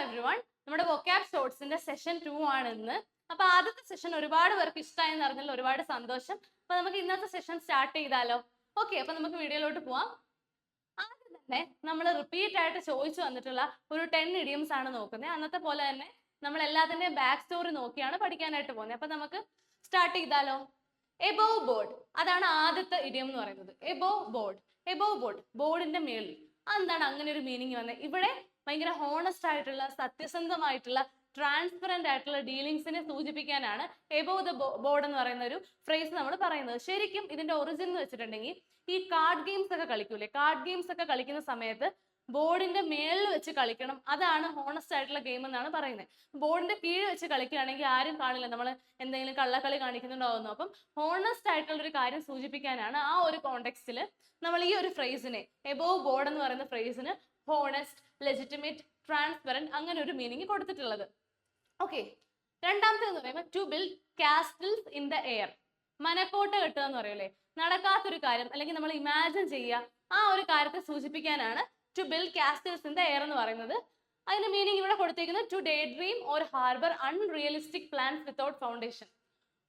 Everyone, നമ്മുടെ വൊക്കാബ് ഷോർട്സിന്റെ session 2 ആണ് ഇന്ന്. അപ്പൊ ആദ്യത്തെ സെഷൻ ഒരുപാട് പേർക്ക് ഇഷ്ടമായെന്ന് അറിഞ്ഞാൽ ഒരുപാട് സന്തോഷം. അപ്പൊ നമുക്ക് ഇന്നത്തെ സെഷൻ സ്റ്റാർട്ട് ചെയ്താലോ? ഓക്കെ, അപ്പൊ നമുക്ക് വീഡിയോയിലോട്ട് പോവാം. ആദ്യം തന്നെ നമ്മൾ റിപ്പീറ്റ് ആയിട്ട് ചോദിച്ചു വന്നിട്ടുള്ള ഒരു 10 ഇഡിയംസ് ആണ് നോക്കുന്നത്. അന്നത്തെ പോലെ തന്നെ നമ്മൾ എല്ലാത്തിന്റെയും ബാക്ക് സ്റ്റോറി നോക്കിയാണ് പഠിക്കാനായിട്ട് പോകുന്നത്. അപ്പൊ നമുക്ക് സ്റ്റാർട്ട് ചെയ്താലോ? എബോവ് ബോർഡ്, അതാണ് ആദ്യത്തെ ഇഡിയം എന്ന് പറയുന്നത്. എബോവ് ബോർഡ്, എബോവ് ബോർഡ്, ബോർഡിന്റെ മേളിൽ. അതെന്താണ് അങ്ങനെ ഒരു മീനിങ് വന്നത്? ഇവിടെ ഭയങ്കര ഹോണസ്റ്റ് ആയിട്ടുള്ള, സത്യസന്ധമായിട്ടുള്ള, ട്രാൻസ്പെറന്റ് ആയിട്ടുള്ള ഡീലിങ്സിനെ സൂചിപ്പിക്കാനാണ് എബോവ് ദ ബോർഡ് എന്ന് പറയുന്ന ഒരു ഫ്രേസ് നമ്മൾ പറയുന്നത്. ശരിക്കും ഇതിന്റെ ഒറിജിൻ എന്ന് വെച്ചിട്ടുണ്ടെങ്കിൽ ഈ കാർഡ് ഗെയിംസ് ഒക്കെ കളിക്കൂലേ, കാർഡ് ഗെയിംസ് ഒക്കെ കളിക്കുന്ന സമയത്ത് ബോർഡിന്റെ മേളിൽ വെച്ച് കളിക്കണം, അതാണ് ഹോണസ്റ്റ് ആയിട്ടുള്ള ഗെയിം എന്നാണ് പറയുന്നത്. ബോർഡിന്റെ കീഴിൽ വെച്ച് കളിക്കുകയാണെങ്കിൽ ആരും കാണില്ല നമ്മൾ എന്തെങ്കിലും കള്ളക്കളി കാണിക്കുന്നുണ്ടാവുന്നു. അപ്പം ഹോണസ്റ്റ് ആയിട്ടുള്ള ഒരു കാര്യം സൂചിപ്പിക്കാനാണ് ആ ഒരു കോണ്ടെക്സ്റ്റിൽ നമ്മൾ ഈ ഒരു ഫ്രേസിനെ, എബോവ് ബോർഡ് എന്ന് പറയുന്ന ഫ്രേസിന് ഹോണസ്റ്റ്, ലെജിറ്റിമേറ്റ്, ട്രാൻസ്പെറന്റ് അങ്ങനെ ഒരു മീനിങ് കൊടുത്തിട്ടുള്ളത്. ഓക്കെ, രണ്ടാമത്തെ എന്ന് പറയുമ്പോൾ to build castles in the air, മനക്കോട്ട കെട്ടുക എന്ന് പറയൂലേ, നടക്കാത്തൊരു കാര്യം അല്ലെങ്കിൽ നമ്മൾ ഇമാജിൻ ചെയ്യുക, ആ ഒരു കാര്യത്തെ സൂചിപ്പിക്കാനാണ് to build castles in the air എന്ന് പറയുന്നത്. അതിന്റെ മീനിങ് ഇവിടെ കൊടുത്തിരിക്കുന്നത് to daydream or harbour unrealistic plans without foundation.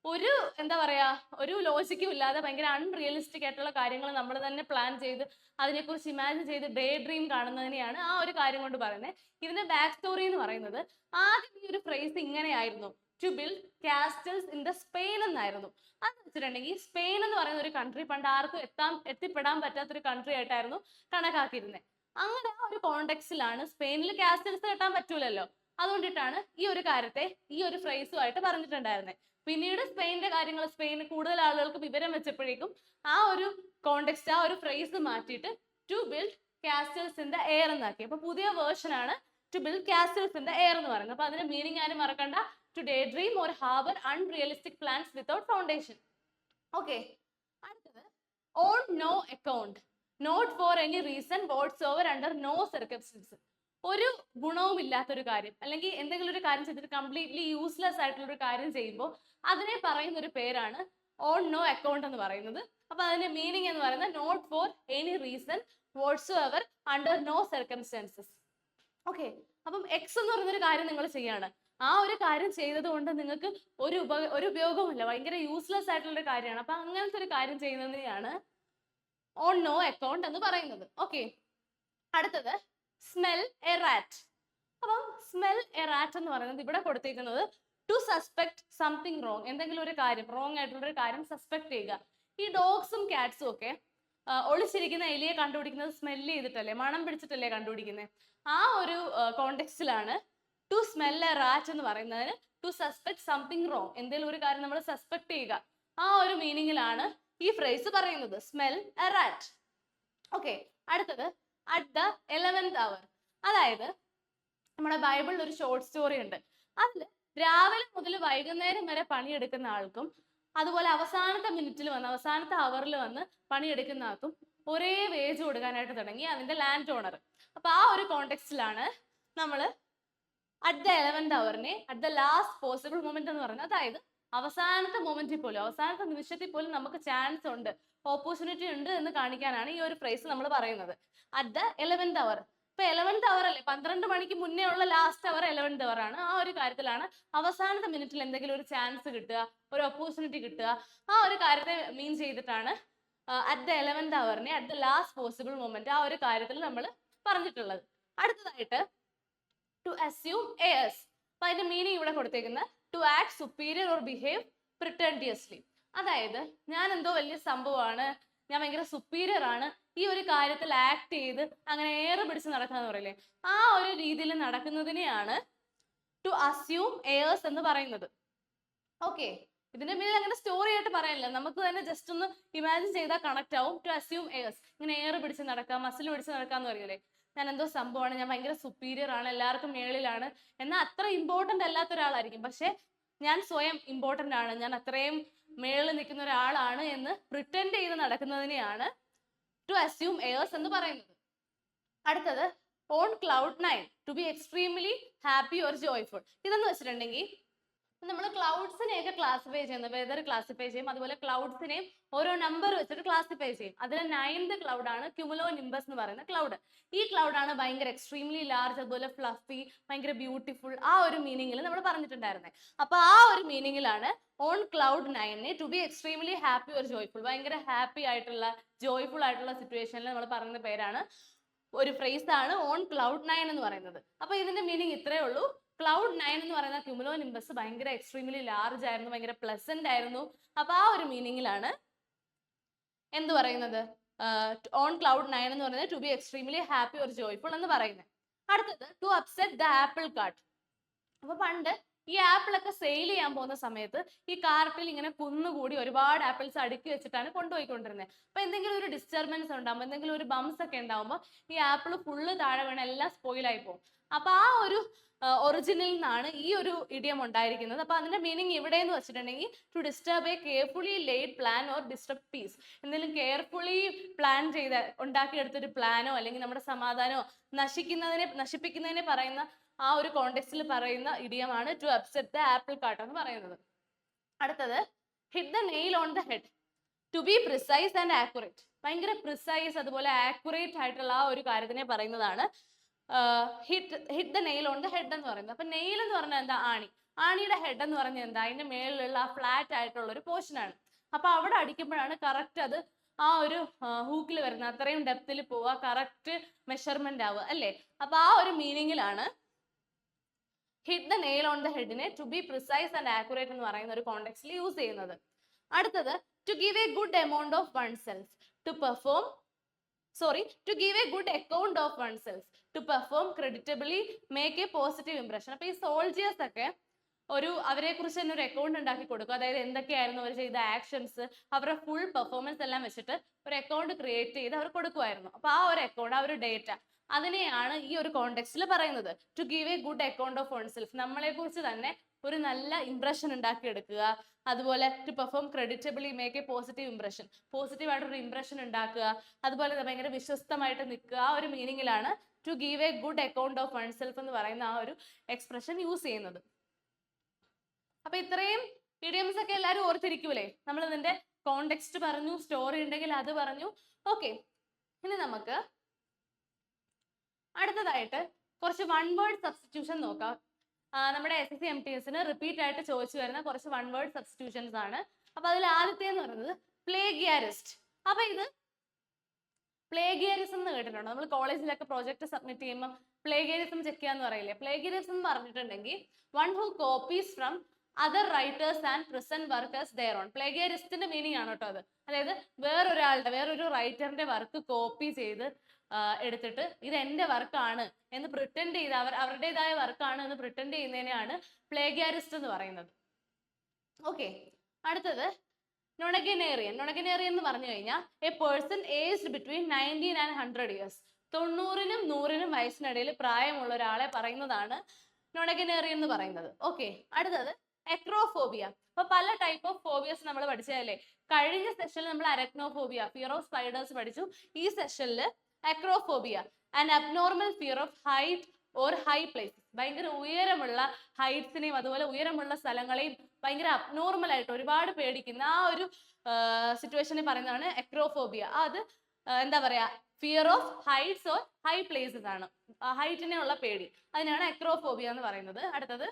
ഒരു എന്താ പറയാ, ഒരു ലോജിക്കും ഇല്ലാതെ ഭയങ്കര അൺറിയലിസ്റ്റിക് ആയിട്ടുള്ള കാര്യങ്ങൾ നമ്മൾ തന്നെ പ്ലാൻ ചെയ്ത് അതിനെക്കുറിച്ച് ഇമാജിൻ ചെയ്ത് ഡേ ഡ്രീം കാണുന്നതിനെയാണ് ആ ഒരു കാര്യം കൊണ്ട് പറയുന്നത്. ഇതിന്റെ ബാക്ക് സ്റ്റോറി എന്ന് പറയുന്നത് ആദ്യം ഈ ഒരു ഫ്രേസ് ഇങ്ങനെയായിരുന്നു, to build castles in the Spain എന്നായിരുന്നു. അതെന്ന് വെച്ചിട്ടുണ്ടെങ്കിൽ സ്പെയിൻ എന്ന് പറയുന്ന ഒരു കൺട്രി പണ്ട് ആർക്കും എത്തിപ്പെടാൻ പറ്റാത്തൊരു കൺട്രി ആയിട്ടായിരുന്നു കണക്കാക്കിയിരുന്നത്. അങ്ങനെ ആ ഒരു കോണ്ടെക്സ്റ്റിലാണ്, സ്പെയിനിൽ കാസ്റ്റൽസ് കെട്ടാൻ പറ്റൂലല്ലോ, അതുകൊണ്ടിട്ടാണ് ഈ ഒരു കാര്യത്തെ ഈ ഒരു ഫ്രേസുമായിട്ട് പറഞ്ഞിട്ടുണ്ടായിരുന്നത്. പിന്നീട് സ്പെയിനിന്റെ കാര്യങ്ങൾ, സ്പെയിനിൽ കൂടുതൽ ആളുകൾക്ക് വിവരം വെച്ചപ്പോഴേക്കും ആ ഒരു കോണ്ടെക്സ്റ്റ്, ആ ഒരു ഫ്രേസ് മാറ്റിയിട്ട് to build castles in the air എന്നാക്കി. അപ്പൊ പുതിയ വേർഷൻ ആണ് to build castles in the air എന്ന് പറയുന്നത്. അപ്പൊ അതിന്റെ മീനിങ് ആരും മറക്കണ്ട, to daydream or harbour unrealistic plans without foundation. Okay, അടുത്തത് on no account, not for any reason whatsoever under no circumstances. ഒരു ഗുണവും ഇല്ലാത്തൊരു കാര്യം അല്ലെങ്കിൽ എന്തെങ്കിലും ഒരു കാര്യം ചെയ്തിട്ട് കംപ്ലീറ്റ്ലി യൂസ്ലെസ് ആയിട്ടുള്ള ഒരു കാര്യം ചെയ്യുമ്പോൾ അതിനെ പറയുന്ന ഒരു പേരാണ് ഓൺ നോ അക്കൗണ്ട് എന്ന് പറയുന്നത്. അപ്പൊ അതിന്റെ മീനിങ് എന്ന് പറയുന്നത് not for any reason whatsoever under no circumstances. Okay, അപ്പം എക്സ് എന്ന് പറയുന്നൊരു കാര്യം നിങ്ങൾ ചെയ്യാണ്, ആ ഒരു കാര്യം ചെയ്തത് കൊണ്ട് നിങ്ങൾക്ക് ഒരു ഉപയോഗവുമില്ല, ഭയങ്കര യൂസ്ലെസ് ആയിട്ടുള്ള ഒരു കാര്യമാണ്. അപ്പൊ അങ്ങനത്തെ ഒരു കാര്യം ചെയ്യുന്നതിനെയാണ് ഓൺ നോ അക്കൗണ്ട് എന്ന് പറയുന്നത്. ഓക്കെ, അടുത്തത് സ്മെൽ എ റാറ്റ്. അപ്പം സ്മെൽ എ റാറ്റ് എന്ന് പറയുന്നത് ഇവിടെ കൊടുത്തിരിക്കുന്നത് ടു സസ്പെക്ട് സംതിങ് റോങ്, എന്തെങ്കിലും ഒരു കാര്യം, റോങ് ആയിട്ടുള്ള ഒരു കാര്യം സസ്പെക്ട് ചെയ്യുക. ഈ ഡോഗ്സും കാറ്റ്സും ഒക്കെ ഒളിച്ചിരിക്കുന്ന എലിയെ കണ്ടുപിടിക്കുന്നത് സ്മെല് ചെയ്തിട്ടല്ലേ, മണം പിടിച്ചിട്ടല്ലേ കണ്ടുപിടിക്കുന്നത്. ആ ഒരു കോണ്ടെക്സ്റ്റിലാണ് ടു സ്മെൽ എ റാറ്റ് എന്ന് പറയുന്നതിന് ടു സസ്പെക്ട് സംതിങ് റോങ്, എന്തെങ്കിലും ഒരു കാര്യം നമ്മൾ സസ്പെക്ട് ചെയ്യുക, ആ ഒരു മീനിങ്ങിലാണ് ഈ ഫ്രേസ് പറയുന്നത്, സ്മെൽ എ റാറ്റ്. ഓക്കെ, അടുത്തത് അറ്റ് ദ 11th hour. അതായത് നമ്മുടെ ബൈബിളിൽ ഒരു ഷോർട്ട് സ്റ്റോറി ഉണ്ട്. അതിൽ രാവിലെ മുതൽ വൈകുന്നേരം വരെ പണിയെടുക്കുന്ന ആൾക്കും അതുപോലെ അവസാനത്തെ മിനിറ്റിൽ വന്ന് അവസാനത്തെ അവറിൽ വന്ന് പണിയെടുക്കുന്ന ആൾക്കും ഒരേ വേജ് കൊടുക്കാനായിട്ട് തുടങ്ങി അതിന്റെ ലാൻഡ് ഓണർ. അപ്പൊ ആ ഒരു കോണ്ടെക്സ്റ്റിലാണ് നമ്മൾ at the 11th hour at the last possible moment എന്ന് പറയുന്നത്. അതായത് അവസാനത്തെ മൊമെന്റിൽ പോലും, അവസാനത്തെ നിമിഷത്തിൽ പോലും നമുക്ക് ചാൻസ് ഉണ്ട്, ഓപ്പർച്യൂണിറ്റി ഉണ്ട് എന്ന് കാണിക്കാനാണ് ഈ ഒരു ഫ്രേസ് നമ്മൾ പറയുന്നത്, അറ്റ് ദ 11th hour. ഇപ്പൊ 11th hour അല്ലേ, 12 മണിക്ക് മുന്നേ ഉള്ള ലാസ്റ്റ് അവർ 11th hour ആണ്. ആ ഒരു കാര്യത്തിലാണ് അവസാനത്തെ മിനിറ്റിൽ എന്തെങ്കിലും ഒരു ചാൻസ് കിട്ടുക, ഒരു ഓപ്പർച്യൂണിറ്റി കിട്ടുക, ആ ഒരു കാര്യത്തെ മീൻ ചെയ്തിട്ടാണ് at the 11th hour at the last possible moment ആ ഒരു കാര്യത്തിൽ നമ്മൾ പറഞ്ഞിട്ടുള്ളത്. അടുത്തതായിട്ട് ടു അസ്യൂം എയേഴ്സ്. അപ്പൊ അതിന്റെ മീനിങ് ഇവിടെ കൊടുത്തേക്കുന്നത് to act superior or behave pretentiously. അതായത് ഞാൻ എന്തോ വലിയ സംഭവമാണ്, ഞാൻ ഭയങ്കര സുപ്പീരിയർ ആണ്, ഈ ഒരു കാര്യത്തിൽ ആക്ട് ചെയ്ത് അങ്ങനെ ഏറെ പിടിച്ച് നടക്കുക എന്ന് പറയില്ലേ, ആ ഒരു രീതിയിൽ നടക്കുന്നതിനെയാണ് ടു അസ്യൂം എയേഴ്സ് എന്ന് പറയുന്നത്. ഓക്കെ, ഇതിന്റെ മീനിങ് അങ്ങനെ സ്റ്റോറി ആയിട്ട് പറയാനില്ല, നമുക്ക് തന്നെ ജസ്റ്റ് ഒന്ന് ഇമാജിൻ ചെയ്താൽ കണക്ട് ആവും. ടു അസ്യൂം എയേഴ്സ്, ഇങ്ങനെ ഏറെ പിടിച്ച് നടക്കുക, മസിൽ പിടിച്ച് നടക്കുക എന്ന് പറയൂലേ, ഞാൻ എന്തോ സംഭവമാണ്, ഞാൻ ഭയങ്കര സുപ്പീരിയർ ആണ്, എല്ലാവർക്കും മേളിലാണ്, എന്നാൽ അത്ര ഇമ്പോർട്ടന്റ് അല്ലാത്ത ഒരാളായിരിക്കും, പക്ഷെ ഞാൻ സ്വയം ഇമ്പോർട്ടന്റ് ആണ്, ഞാൻ അത്രയും മേളിൽ നിൽക്കുന്ന ഒരാളാണ് എന്ന് പ്രിറ്റൻഡ് ചെയ്ത് നടക്കുന്നതിനെയാണ് ടു അസ്യൂം എയേഴ്സ് എന്ന് പറയുന്നത്. അടുത്തത് on cloud 9, to be extremely happy or joyful. ഇതെന്ന് വെച്ചിട്ടുണ്ടെങ്കിൽ നമ്മൾ ക്ലൗഡ്സിനെയൊക്കെ ക്ലാസിഫൈ ചെയ്യുന്നത് വെതർ ക്ലാസിഫൈ ചെയ്യും, അതുപോലെ ക്ലൗഡ്സിനെയും ഓരോ നമ്പർ വെച്ചിട്ട് ക്ലാസിഫൈ ചെയ്യും. അതിൽ 9th ക്ലൗഡ് ആണ് ക്യുമുലോ നിംബസ് എന്ന് പറയുന്ന ക്ലൗഡ്. ഈ ക്ലൗഡ് ആണ് ഭയങ്കര എക്സ്ട്രീംലി ലാർജ്, അതുപോലെ ഫ്ലഫി, ഭയങ്കര ബ്യൂട്ടിഫുൾ, ആ ഒരു മീനിങ്ങിൽ നമ്മൾ പറഞ്ഞിട്ടുണ്ടായിരുന്നത്. അപ്പൊ ആ ഒരു മീനിങ്ങിലാണ് on cloud 9 to be extremely happy or joyful, ഭയങ്കര ഹാപ്പി ആയിട്ടുള്ള ജോയ്ഫുൾ ആയിട്ടുള്ള സിറ്റുവേഷനിൽ നമ്മൾ പറയുന്ന പേരാണ്, ഒരു ഫ്രേസ് ആണ് ഓൺ ക്ലൗഡ് 9 എന്ന് പറയുന്നത്. അപ്പൊ ഇതിന്റെ മീനിങ് ഇത്രയേ ഉള്ളൂ. ക്ലൗഡ് 9 എന്ന് പറയുന്ന ക്യുമുലോ നിംബസ് ഭയങ്കര എക്സ്ട്രീംലി ലാർജ് ആയിരുന്നു, ഭയങ്കര പ്ലസന്റ് ആയിരുന്നു. അപ്പൊ ആ ഒരു മീനിങ്ങിലാണ് എന്ത് പറയുന്നത്, ഓൺ ക്ലൗഡ് 9 എന്ന് പറയുന്നത് to be extremely happy or joyful എന്ന് പറയുന്നത്. അടുത്തത് to upset the apple cart. അപ്പൊ പണ്ട് ഈ ആപ്പിൾ ഒക്കെ സെയിൽ ചെയ്യാൻ പോകുന്ന സമയത്ത് ഈ കാർട്ടിൽ ഇങ്ങനെ കുന്നുകൂടി ഒരുപാട് ആപ്പിൾസ് അടുക്കി വെച്ചിട്ടാണ് കൊണ്ടുപോയിക്കൊണ്ടിരുന്നത്. അപ്പൊ എന്തെങ്കിലും ഒരു ഡിസ്റ്റർബൻസ് ഉണ്ടാകുമ്പോൾ, എന്തെങ്കിലും ഒരു ബംസ് ഒക്കെ ഉണ്ടാകുമ്പോൾ ഈ ആപ്പിൾ ഫുള്ള് താഴെ വീണ് എല്ലാം സ്പോയിൽ ആയി പോകും. അപ്പൊ ആ ഒരു ഒറിജിനിൽ നിന്നാണ് ഈ ഒരു ഇഡിയം ഉണ്ടായിരിക്കുന്നത്. അപ്പൊ അതിന്റെ മീനിങ് ഇവിടെ എന്ന് വെച്ചിട്ടുണ്ടെങ്കിൽ to disturb a carefully laid plan or disturb peace. എന്തെങ്കിലും കെയർഫുള്ളി പ്ലാൻ ചെയ്ത് ഉണ്ടാക്കിയെടുത്തൊരു പ്ലാനോ അല്ലെങ്കിൽ നമ്മുടെ സമാധാനമോ നശിപ്പിക്കുന്നതിനെ പറയുന്ന ആ ഒരു കോണ്ടെക്സ്റ്റിൽ പറയുന്ന ഇഡിയമാണ് to upset the apple cart എന്ന് പറയുന്നത്. അടുത്തത് hit the nail on the head, to be precise and accurate. ഭയങ്കര പ്രിസൈസ് അതുപോലെ ആക്യുറേറ്റ് ആയിട്ടുള്ള ആ ഒരു കാര്യത്തിനെ പറയുന്നതാണ് hit the nail on the head എന്ന് പറയുന്നത്. അപ്പൊ നെയിൽ എന്ന് പറഞ്ഞാൽ എന്താ, ആണി. ആണിയുടെ ഹെഡ് എന്ന് പറഞ്ഞാൽ എന്താ, അതിന്റെ മേളിലുള്ള ആ ഫ്ലാറ്റ് ആയിട്ടുള്ള ഒരു പോർഷൻ ആണ്. അപ്പൊ അവിടെ അടിക്കുമ്പോഴാണ് കറക്റ്റ് അത് ആ ഒരു ഹൂക്കിൽ വരുന്നത്, അത്രയും ഡെപ്തിൽ പോവുക, കറക്റ്റ് മെഷർമെന്റ് ആവുക അല്ലേ. അപ്പൊ ആ ഒരു മീനിങ്ങിലാണ് hit the nail on the ഹെഡിനെ to be precise and accurate എന്ന് പറയുന്ന ഒരു കോണ്ടെക്സ്റ്റിൽ യൂസ് ചെയ്യുന്നത്. അടുത്തത് to give a good amount of oneself to perform to give a good account of oneself, to perform creditably, make a positive impression. അപ്പൊ ഈ soldiers ഒക്കെ അവരെ കുറിച്ച് തന്നെ ഒരു അക്കൗണ്ട് ഉണ്ടാക്കി കൊടുക്കും. അതായത് എന്തൊക്കെയായിരുന്നു അവർ ചെയ്ത ആക്ഷൻസ്, അവരുടെ ഫുൾ പെർഫോമൻസ് എല്ലാം വെച്ചിട്ട് ഒരു അക്കൗണ്ട് ക്രിയേറ്റ് ചെയ്ത് അവർ കൊടുക്കുമായിരുന്നു. അപ്പൊ ആ ഒരു അക്കൗണ്ട്, ആ ഒരു ഡേറ്റ, അതിനെയാണ് ഈ ഒരു കോണ്ടെക്സ്റ്റിൽ പറയുന്നത് to give a good account of oneself. നമ്മളെ കുറിച്ച് തന്നെ ഒരു നല്ല ഇംപ്രഷൻ ഉണ്ടാക്കിയെടുക്കുക, അതുപോലെ to perform creditably, make a positive impression, positive ആയിട്ടൊരു ഇംപ്രഷൻ ഉണ്ടാക്കുക, അതുപോലെ ഭയങ്കര വിശ്വസ്തമായിട്ട് നിൽക്കുക. ആ ഒരു മീനിങ്ങിലാണ് to give a good account of oneself എന്ന് പറയുന്ന ആ ഒരു എക്സ്പ്രഷൻ യൂസ് ചെയ്യുന്നത്. അപ്പൊ ഇത്രയും ഇഡിയംസ് ഒക്കെ എല്ലാവരും ഓർത്തിരിക്കൂലേ? നമ്മൾ ഇതിന്റെ കോണ്ടെക്സ്റ്റ് പറഞ്ഞു, സ്റ്റോറി ഉണ്ടെങ്കിൽ അത് പറഞ്ഞു. ഓക്കെ, ഇനി നമുക്ക് അടുത്തതായിട്ട് കുറച്ച് വൺ വേർഡ് സബ്സ്റ്റിറ്റ്യൂഷൻ നോക്കാം. നമ്മുടെ SSC MTSന് റിപ്പീറ്റ് ആയിട്ട് ചോദിച്ചു വരുന്ന കുറച്ച് വൺ വേർഡ് സബ്സ്റ്റിറ്റ്യൂഷൻസ് ആണ്. അപ്പൊ അതിൽ ആദ്യത്തെ എന്ന് പറയുന്നത് പ്ലേഗിയാരിസ്റ്റ്. അപ്പൊ ഇത് പ്ലേഗിയറിസം എന്ന് കേട്ടിട്ടുണ്ടോ? നമ്മൾ കോളേജിലൊക്കെ പ്രോജക്ട് സബ്മിറ്റ് ചെയ്യുമ്പോൾ പ്ലേഗിയറിസം ചെക്ക് ചെയ്യാന്ന് പറയില്ലേ? പ്ലേഗിയറിസം എന്ന് പറഞ്ഞിട്ടുണ്ടെങ്കിൽ one who copies from other writers and present workers their own. പ്ലേഗിയറിസ്റ്റിന്റെ മീനിങ് ആണ് കേട്ടോ അത്. അതായത് വേറൊരു റൈറ്ററിന്റെ വർക്ക് കോപ്പി ചെയ്ത് എടുത്തിട്ട് ഇത് എന്റെ വർക്കാണ് എന്ന് പ്രിറ്റൻഡ് ചെയ്ത് അവരുടേതായ വർക്കാണ് എന്ന് പ്രിറ്റൻഡ് ചെയ്യുന്നതിനെയാണ് പ്ലേഗിയറിസ്റ്റ് എന്ന് പറയുന്നത്. ഓക്കെ, അടുത്തത് നൊണഗനേറിയൻ. നൊണഗനേറിയൻ എന്ന് പറഞ്ഞു കഴിഞ്ഞാൽ A person aged between 19 and 100 years. 90നും 100നും വയസ്സിനിടയിൽ പ്രായമുള്ള ഒരാളെ പറയുന്നതാണ് നൊണഗനേറിയൻ എന്ന് പറയുന്നത്. ഓക്കെ, അടുത്തത് എക്രോഫോബിയ. അപ്പൊ പല ടൈപ്പ് ഓഫ് ഫോബിയസ് നമ്മൾ പഠിച്ചതല്ലേ? കഴിഞ്ഞ സെഷനിൽ നമ്മൾ അരക്നോഫോബിയ, ഫിയർ ഓഫ് സ്പൈഡേഴ്സ് പഠിച്ചു. ഈ സെഷനിൽ acrophobia, an abnormal fear of height or high places. ഭയങ്കര ഉയരമുള്ള ഹൈറ്റ്സിനെയും അതുപോലെ ഉയരമുള്ള സ്ഥലങ്ങളെയും ഭയങ്കര അബ്നോർമൽ ആയിട്ട് ഒരുപാട് പേടിക്കുന്ന ആ ഒരു സിറ്റുവേഷനെ പറയുന്നതാണ് അക്രോഫോബിയ. അത് എന്താ പറയാ, fear of heights or high places ആണ്, ഹൈറ്റിനെ ഉള്ള പേടി, അതിനാണ് അക്രോഫോബിയ എന്ന് പറയുന്നത്. അടുത്തത്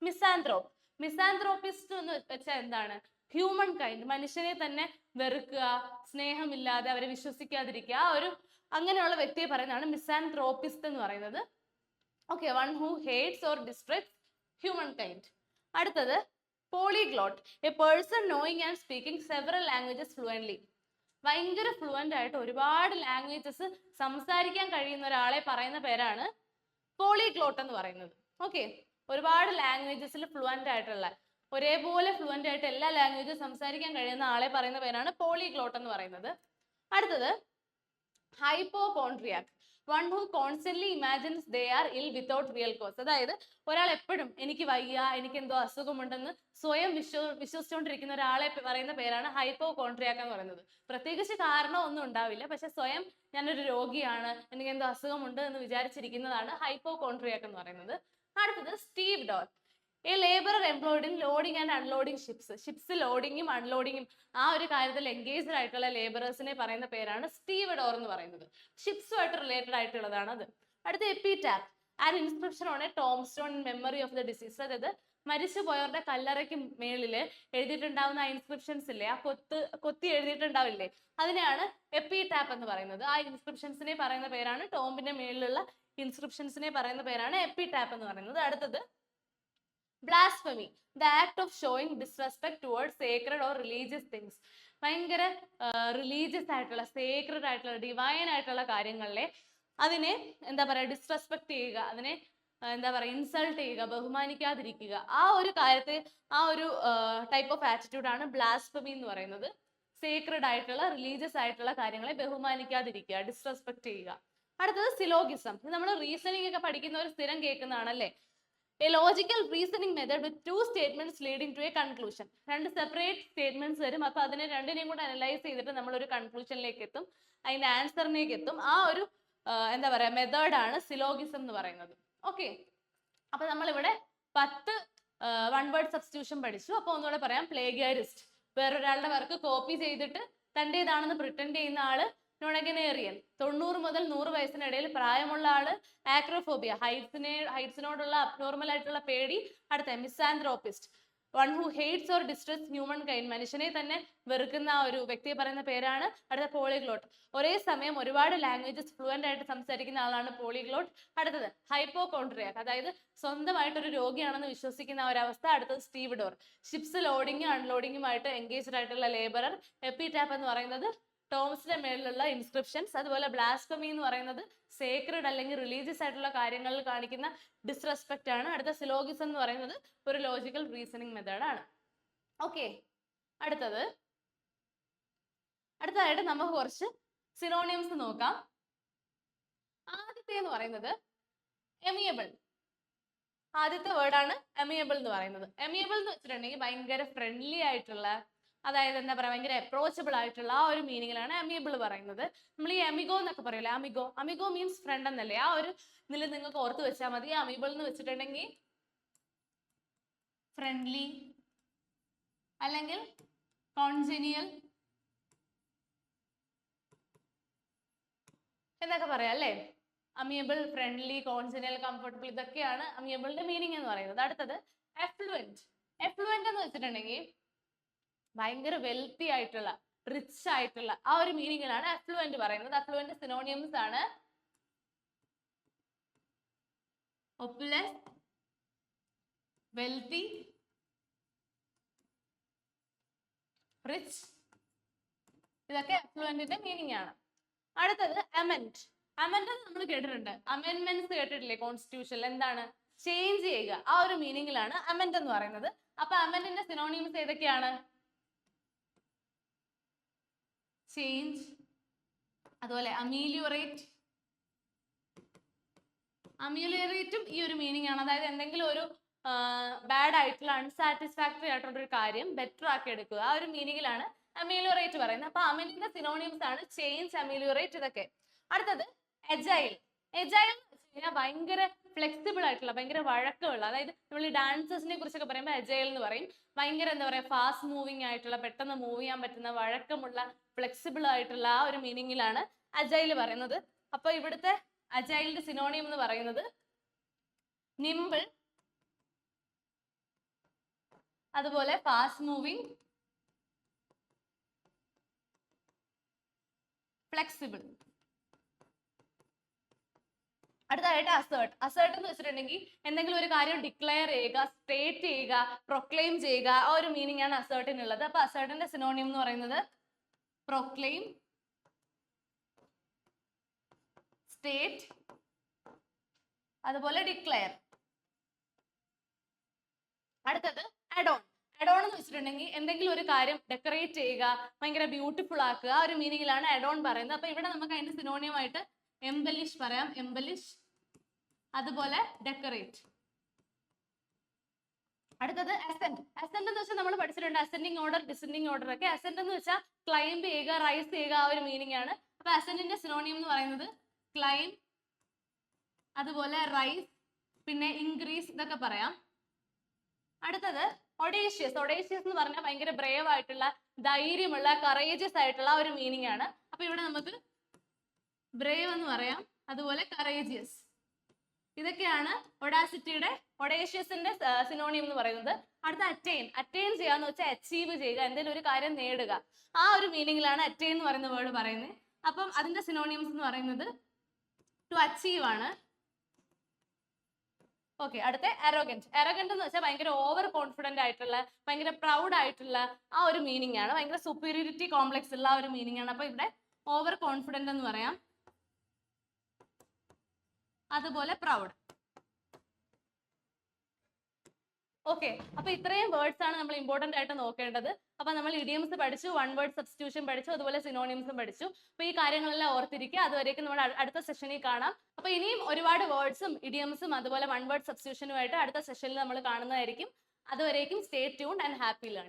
മിസാൻത്രോപ്പ്. മിസാൻത്രോപ്പിസ്റ്റ് എന്ന് വെച്ചാൽ എന്താണ്? ഹ്യൂമൻ കൈൻഡ്, മനുഷ്യനെ തന്നെ വെറുക്കുക, സ്നേഹമില്ലാതെ അവരെ വിശ്വസിക്കാതിരിക്കുക, ആ ഒരു അങ്ങനെയുള്ള വ്യക്തിയെ പറയുന്നതാണ് മിസാൻത്രോപ്പിസ്റ്റ് എന്ന് പറയുന്നത്. Okay, one who hates or distracts humankind. അടുത്തത് polyglot, a person knowing and speaking several languages fluently. ഭയങ്കര ഫ്ലുവൻ്റ് ആയിട്ട് ഒരുപാട് ലാംഗ്വേജസ് സംസാരിക്കാൻ കഴിയുന്ന ഒരാളെ പറയുന്ന പേരാണ് പോളിഗ്ലോട്ട് എന്ന് പറയുന്നത്. ഓക്കെ, ഒരുപാട് ലാംഗ്വേജസിൽ ഫ്ലുവൻ്റ് ആയിട്ടുള്ള, ഒരേപോലെ ഫ്ലുവൻ്റ് ആയിട്ട് എല്ലാ ലാംഗ്വേജും സംസാരിക്കാൻ കഴിയുന്ന ആളെ പറയുന്ന പേരാണ് പോളിഗ്ലോട്ട് എന്ന് പറയുന്നത്. അടുത്തത് hypochondriac, one who constantly imagines they are ill without real cause. അതായത് ഒരാൾ എപ്പോഴും എനിക്ക് വയ്യ, എനിക്ക് എന്തോ അസുഖമുണ്ടെന്ന് സ്വയം വിശ്വസിച്ചുകൊണ്ടിരിക്കുന്ന ഒരാളെ പറയുന്ന പേരാണ് ഹൈപ്പോകോൺട്രിയാക് എന്ന് പറയുന്നത്. പ്രത്യേകിച്ച് കാരണം ഒന്നും ഉണ്ടാവില്ല, പക്ഷെ സ്വയം ഞാനൊരു രോഗിയാണ്, എനിക്ക് എന്തോ അസുഖമുണ്ട് എന്ന് വിചാരിച്ചിരിക്കുന്നതാണ് ഹൈപ്പോകോൺട്രിയാക് എന്ന് പറയുന്നത്. അടുത്തത് stevedore, a labourer employed in loading and unloading ships ലോഡിങ്ങും അൺലോഡിങ്ങും ആ ഒരു കാര്യത്തിൽ എൻഗേജ്ഡ് ആയിട്ടുള്ള ലേബറേഴ്സിനെ പറയുന്ന പേരാണ് സ്റ്റീവഡോർ എന്ന് പറയുന്നത്. ഷിപ്സുമായിട്ട് റിലേറ്റഡ് ആയിട്ടുള്ളതാണ് അത്. അടുത്ത epitaph, an inscription on a tombstone in memory of the disease. അതായത് മരിച്ചുപോയവരുടെ കല്ലറയ്ക്ക് മേളില് എഴുതിയിട്ടുണ്ടാവുന്ന ആ ഇൻസ്ക്രിപ്ഷൻസ് ഇല്ലേ, ആ കൊത്തി എഴുതിയിട്ടുണ്ടാവില്ലേ, അതിനെയാണ് എപ്പിടാഫ് എന്ന് പറയുന്നത്. ആ ഇൻസ്ക്രിപ്ഷൻസിനെ പറയുന്ന പേരാണ്, ടോംബിന്റെ മേളിലുള്ള ഇൻസ്ക്രിപ്ഷൻസിനെ പറയുന്ന പേരാണ് എപ്പിടാഫ് എന്ന് പറയുന്നത്. അടുത്തത് blasphemy, the act of showing disrespect towards Sacred or religious things. ഭയങ്കര റിലീജിയസ് ആയിട്ടുള്ള, സേക്രഡ് ആയിട്ടുള്ള, ഡിവൈൻ ആയിട്ടുള്ള കാര്യങ്ങളിലെ അതിനെ എന്താ പറയുക, ഡിസ്റെസ്പെക്ട് ചെയ്യുക, അതിനെ എന്താ പറയുക, ഇൻസൾട്ട് ചെയ്യുക, ബഹുമാനിക്കാതിരിക്കുക, ആ ഒരു കാര്യത്തെ, ആ ഒരു ടൈപ്പ് ഓഫ് ആറ്റിറ്റ്യൂഡ് ആണ് ബ്ലാസ്ഫമി എന്ന് പറയുന്നത്. സേക്രഡ് ആയിട്ടുള്ള, റിലീജിയസ് ആയിട്ടുള്ള കാര്യങ്ങളെ ബഹുമാനിക്കാതിരിക്കുക, ഡിസ്റെസ്പെക്ട് ചെയ്യുക. അടുത്തത് സിലോഗിസം. ഇത് നമ്മൾ റീസണിങ് ഒക്കെ പഠിക്കുന്നവർ സ്ഥിരം കേൾക്കുന്നതാണല്ലേ. A logical reasoning method with two statements leading to a conclusion. രണ്ട് സെപ്പറേറ്റ് സ്റ്റേറ്റ്മെന്റ്സ് വരും, അപ്പൊ അതിനെ രണ്ടിനെയും കൂടെ അനലൈസ് ചെയ്തിട്ട് നമ്മൾ ഒരു കൺക്ലൂഷനിലേക്ക് എത്തും, അതിന്റെ ആൻസറിലേക്ക് എത്തും. ആ ഒരു എന്താ പറയാ മെത്തേഡാണ് സിലോഗിസം എന്ന് പറയുന്നത്. ഓക്കെ, അപ്പൊ നമ്മളിവിടെ 10 വൺ വേർഡ് സബ്സ്റ്റിറ്റ്യൂഷൻ പഠിച്ചു. അപ്പൊ ഒന്നുകൂടെ പറയാം. പ്ലേഗിയറിസ്റ്റ്, വേറൊരാളുടെ വർക്ക് കോപ്പി ചെയ്തിട്ട് തന്റേതാണെന്ന് പ്രിറ്റൻഡ് ചെയ്യുന്ന ആള്. നൊണഗനേറിയൻ, 90 മുതൽ 100 വയസ്സിനിടയിൽ പ്രായമുള്ള ആള്. ആക്രോഫോബിയ, ഹൈറ്റ്സിനോടുള്ള അബ്നോർമൽ ആയിട്ടുള്ള പേടി. അടുത്ത misanthropist, one who hates or distress humankind, മനുഷ്യനെ തന്നെ വെറുക്കുന്ന ആ ഒരു വ്യക്തിയെ പറയുന്ന പേരാണ്. അടുത്ത പോളിഗ്ലോട്ട്, ഒരേ സമയം ഒരുപാട് ലാംഗ്വേജസ് ഫ്ലുവന്റ് ആയിട്ട് സംസാരിക്കുന്ന ആളാണ് പോളിഗ്ലോട്ട്. അടുത്തത് ഹൈപ്പോകോൺട്രിയാക്, അതായത് സ്വന്തമായിട്ടൊരു രോഗിയാണെന്ന് വിശ്വസിക്കുന്ന ആ ഒരു അവസ്ഥ. അടുത്തത് സ്റ്റീവഡോർ, ഷിപ്സ് ലോഡിങ്ങും അൺലോഡിങ്ങുമായിട്ട് എൻഗേജ്ഡ് ആയിട്ടുള്ള ലേബറർ. എപ്പിടാഫ് എന്ന് പറയുന്നത് ടോംസിന്റെ മേളിലുള്ള ഇൻസ്ക്രിപ്ഷൻസ്. അതുപോലെ ബ്ലാസ്ഫമി എന്ന് പറയുന്നത് സേക്രഡ് അല്ലെങ്കിൽ റിലീജിയസ് ആയിട്ടുള്ള കാര്യങ്ങളിൽ കാണിക്കുന്ന ഡിസ്റെസ്പെക്ട് ആണ്. അടുത്ത സിലോഗിസം എന്ന് പറയുന്നത് ഒരു ലോജിക്കൽ റീസണിങ് മെത്തേഡ് ആണ്. ഓക്കെ, അടുത്തതായിട്ട് നമുക്ക് കുറച്ച് സിനോണിയംസ് നോക്കാം. ആദ്യത്തെ എന്ന് പറയുന്നത് എമിയബിൾ. ആദ്യത്തെ വേർഡാണ് എമിയബിൾ എന്ന് പറയുന്നത്. എമിയബിൾ എന്ന് വെച്ചിട്ടുണ്ടെങ്കിൽ ഭയങ്കര ഫ്രണ്ട്ലി ആയിട്ടുള്ള, അതായത് എന്താ പറയാ, ഭയങ്കര അപ്രോച്ചബിൾ ആയിട്ടുള്ള ആ ഒരു മീനിങ്ങിലാണ് എമിയബിൾ പറയുന്നത്. നമ്മൾ ഈ അമിഗോ എന്നൊക്കെ പറയില്ലേ, അമിഗോ മീൻസ് ഫ്രണ്ട് എന്നല്ലേ, ആ ഒരു ഇതിൽ നിങ്ങൾക്ക് ഓർത്ത് വെച്ചാൽ മതി. അമിബിൾ എന്ന് വെച്ചിട്ടുണ്ടെങ്കിൽ ഫ്രണ്ട്ലി അല്ലെങ്കിൽ കോൺജെനിയൽ എന്നൊക്കെ പറയാം അല്ലേ. അമിയബിൾ, ഫ്രണ്ട്ലി, കോൺജെനിയൽ, കംഫർട്ടബിൾ, ഇതൊക്കെയാണ് അമിയബിളിന്റെ മീനിങ് എന്ന് പറയുന്നത്. അടുത്തത് എഫ്ലുവന്റ്. എഫ്ലുവന്റ് എന്ന് വെച്ചിട്ടുണ്ടെങ്കിൽ ഭയങ്കര വെൽത്തി ആയിട്ടുള്ള, റിച്ച് ആയിട്ടുള്ള ആ ഒരു മീനിങ്ങിലാണ് അഫ്ലുവന്റ് പറയുന്നത്. അഫ്ലുവന്റ് സിനോണിയംസ് ആണ് ഒപ്പുലസ്, വെൽത്തി, റിച്ച്, ഇതൊക്കെ അഫ്ലുവന്റിന്റെ മീനിങ് ആണ്. അടുത്തത് അമെൻഡ്. അമെൻഡ് നമ്മൾ കേട്ടിട്ടുണ്ട്, അമെൻമെന്റ്സ് കേട്ടിട്ടില്ലേ കോൺസ്റ്റിറ്റ്യൂഷനിൽ, എന്താണ് ചേഞ്ച് ചെയ്യുക, ആ ഒരു മീനിങ്ങിലാണ് അമെൻഡ് എന്ന് പറയുന്നത്. അപ്പൊ അമെൻഡിന്റെ സിനോണിയംസ് ഏതൊക്കെയാണ്? ചേഞ്ച്, അതുപോലെ അമീലിയോറേറ്റ്. അമീലിയോറേറ്റും ഈ ഒരു മീനിങ് ആണ്, അതായത് എന്തെങ്കിലും ഒരു ബാഡ് ആയിട്ടുള്ള, അൺസാറ്റിസ്ഫാക്ടറി ആയിട്ടുള്ള ഒരു കാര്യം ബെറ്റർ ആക്കി എടുക്കുക, ആ ഒരു മീനിങ്ങിലാണ് അമീലിയോറേറ്റ് പറയുന്നത്. അപ്പൊ അമെൻഡിന്റെ സിനോണിയംസ് ആണ് ചേഞ്ച്, അമീലിയോറേറ്റ്, ഇതൊക്കെ. അടുത്തത് എജൈൽ. എജൈൽ എന്ന് വെച്ച് കഴിഞ്ഞാൽ ഭയങ്കര ഫ്ലെക്സിബിൾ ആയിട്ടുള്ള, ഭയങ്കര വഴക്കമുള്ള, അതായത് നമ്മൾ ഈ ഡാൻസേഴ്സിനെ കുറിച്ചൊക്കെ പറയുമ്പോൾ എജൈൽ എന്ന് പറയും. ഭയങ്കര എന്താ പറയാ, ഫാസ്റ്റ് മൂവിങ് ആയിട്ടുള്ള, പെട്ടെന്ന് മൂവ് ചെയ്യാൻ പറ്റുന്ന, വഴക്കമുള്ള, ഫ്ലെക്സിബിൾ ആയിട്ടുള്ള ആ ഒരു മീനിങ്ങിലാണ് അജൈൽ പറയുന്നത്. അപ്പൊ ഇവിടുത്തെ അജൈലിന്റെ സിനോണിയം എന്ന് പറയുന്നത് നിംബിൾ, അതുപോലെ ഫാസ്റ്റ് മൂവിങ്, ഫ്ലെക്സിബിൾ. അടുത്തതായിട്ട് അസേർട്ട്. അസേർട്ട് എന്ന് വെച്ചിട്ടുണ്ടെങ്കിൽ എന്തെങ്കിലും ഒരു കാര്യം ഡിക്ലെയർ ചെയ്യുക, സ്റ്റേറ്റ് ചെയ്യുക, പ്രൊക്ലെയിം ചെയ്യുക, ആ ഒരു മീനിങ് ആണ് അസേർട്ടിനുള്ളത്. അപ്പൊ അസേർട്ടിന്റെ സിനോണിയം എന്ന് പറയുന്നത് പ്രൊക്ലെയിം, സ്റ്റേറ്റ്, അതുപോലെ ഡിക്ലെയർ. അടുത്തത് അഡോൺ. അഡോൺ എന്ന് വെച്ചിട്ടുണ്ടെങ്കിൽ എന്തെങ്കിലും ഒരു കാര്യം ഡെക്കറേറ്റ് ചെയ്യുക, ഭയങ്കര ബ്യൂട്ടിഫുൾ ആക്കുക, ആ ഒരു മീനിങ്ങിലാണ് അഡോൺ പറയുന്നത്. അപ്പൊ ഇവിടെ നമുക്ക് അതിന്റെ സിനോണിയം ആയിട്ട് എംബലിഷ് പറയാം, എംബലിഷ്, അതുപോലെ ഡെക്കറേറ്റ്. അടുത്തത് അസെന്റ്. അസെന്റ് എന്ന് വെച്ചാൽ നമ്മൾ പഠിച്ചിട്ടുണ്ട്, അസെൻഡിങ് ഓർഡർ, ഡിസെൻഡിങ് ഓർഡർ ഒക്കെ. അസെന്റ് എന്ന് വെച്ചാൽ ക്ലൈംബ് ചെയ്യുക, റൈസ് ചെയ്യുക, ആ ഒരു മീനിങ് ആണ്. അപ്പൊ അസെന്റിന്റെ സിനോണിയം എന്ന് പറയുന്നത് ക്ലൈം, അതുപോലെ റൈസ്, പിന്നെ ഇൻക്രീസ്, ഇതൊക്കെ പറയാം. അടുത്തത് ഒഡേഷ്യസ്. ഒഡേഷ്യസ് എന്ന് പറഞ്ഞാൽ ഭയങ്കര ബ്രേവ് ആയിട്ടുള്ള, ധൈര്യമുള്ള, കറേജിയസ് ആയിട്ടുള്ള ഒരു മീനിങ് ആണ്. അപ്പൊ ഇവിടെ നമുക്ക് ബ്രേവ് എന്ന് പറയാം, അതുപോലെ കറേജിയസ്. ഇതൊക്കെയാണ് ഒഡേഷ്യസിന്റെ സിനോണിയം എന്ന് പറയുന്നത്. അടുത്ത അറ്റൈൻ. അറ്റൈൻ ചെയ്യാന്ന് വെച്ചാൽ അച്ചീവ് ചെയ്യുക, എന്തെങ്കിലും ഒരു കാര്യം നേടുക. ആ ഒരു മീനിങ്ങിലാണ് അറ്റൈൻ എന്ന് പറയുന്ന വേർഡ് പറയുന്നത്. അപ്പം അതിന്റെ സിനോണിയംസ് എന്ന് പറയുന്നത് ടു അച്ചീവ് ആണ്. ഓക്കെ, അടുത്ത അരോഗന്റ്. അരോഗന്റ് എന്ന് വെച്ചാൽ ഭയങ്കര ഓവർ കോൺഫിഡന്റ് ആയിട്ടുള്ള, ഭയങ്കര പ്രൗഡ് ആയിട്ടുള്ള ആ ഒരു മീനിങ് ആണ്. ഭയങ്കര സുപ്പീരിയോറിറ്റി കോംപ്ലക്സ് ഉള്ള ആ ഒരു മീനിങ് ആണ്. അപ്പൊ ഇവിടെ ഓവർ കോൺഫിഡന്റ് എന്ന് പറയാം, അതുപോലെ പ്രൗഡ്. ഓക്കെ, അപ്പൊ ഇത്രയും വേർഡ്സ് ആണ് നമ്മൾ ഇമ്പോർട്ടന്റ് ആയിട്ട് നോക്കേണ്ടത്. അപ്പൊ നമ്മൾ ഇഡിയംസ് പഠിച്ചു, വൺ വേർഡ് സബ്സ്റ്റിറ്റ്യൂഷൻ പഠിച്ചു, അതുപോലെ സിനോണിംസും പഠിച്ചു. അപ്പൊ ഈ കാര്യങ്ങളെല്ലാം ഓർത്തിരിക്കുക. അതുവരേക്കും നമ്മൾ അടുത്ത സെഷനിൽ കാണാം. അപ്പൊ ഇനിയും ഒരുപാട് വേർഡ്സും ഇഡിയംസും അതുപോലെ വൺ വേർഡ് സബ്സ്റ്റിറ്റ്യൂഷനുമായിട്ട് അടുത്ത സെഷനിൽ നമ്മൾ കാണുന്നതായിരിക്കും. അതുവരേക്കും stay tuned and happy learn.